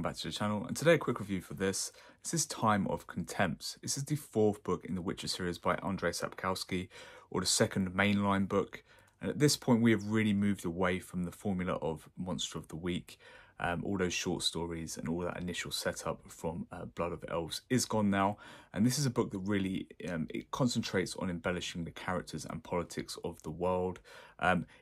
back to the channel, and today a quick review for this. This is Time of Contempt. This is the fourth book in the Witcher series by Andrzei Sapkowski, or the second mainline book. And at this point we have really moved away from the formula of Monster of the Week. All those short stories and all that initial setup from Blood of Elves is gone now, and this is a book that really it concentrates on embellishing the characters and politics of the world.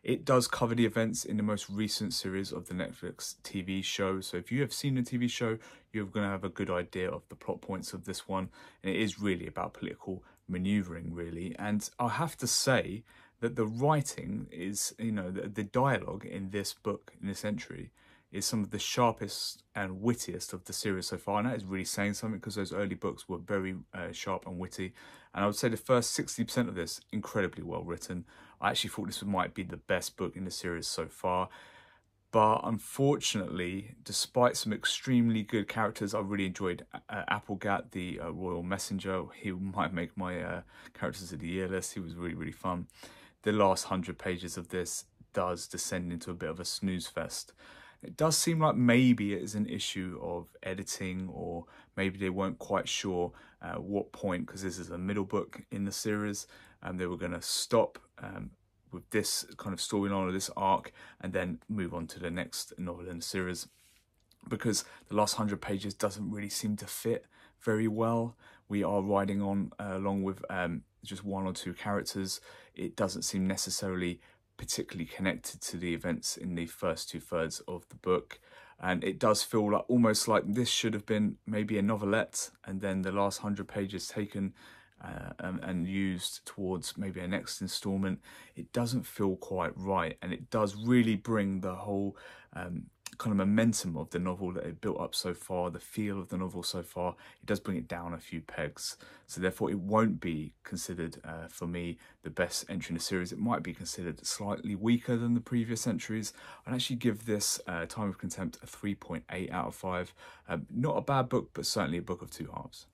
It does cover the events in the most recent series of the Netflix TV show, so if you have seen the TV show, you're going to have a good idea of the plot points of this one, and it is really about political manoeuvring, really. And I have to say that the writing is, the dialogue in this book, in this entry, is some of the sharpest and wittiest of the series so far, and that is really saying something because those early books were very sharp and witty. And I would say the first 60% of this, incredibly well written. I actually thought this might be the best book in the series so far, but unfortunately, despite some extremely good characters, I really enjoyed Applegat, the royal messenger. He might make my characters of the year list. He was really fun. The last 100 pages of this does descend into a bit of a snooze fest. It does seem like maybe it is an issue of editing, or maybe they weren't quite sure what point, because this is a middle book in the series, and they were going to stop with this kind of storyline or this arc and then move on to the next novel in the series, because the last 100 pages doesn't really seem to fit very well. We are riding on along with just one or two characters. It doesn't seem necessarily particularly connected to the events in the first 2/3 of the book, and it does feel like almost like this should have been maybe a novelette, and then the last 100 pages taken and used towards maybe a next installment. It doesn't feel quite right, and it does really bring the whole kind of momentum of the novel that it built up so far, the feel of the novel so far, it does bring it down a few pegs. So therefore it won't be considered for me the best entry in the series. It might be considered slightly weaker than the previous entries. I'd actually give this Time of Contempt a 3.8 out of 5. Not a bad book, but certainly a book of two halves.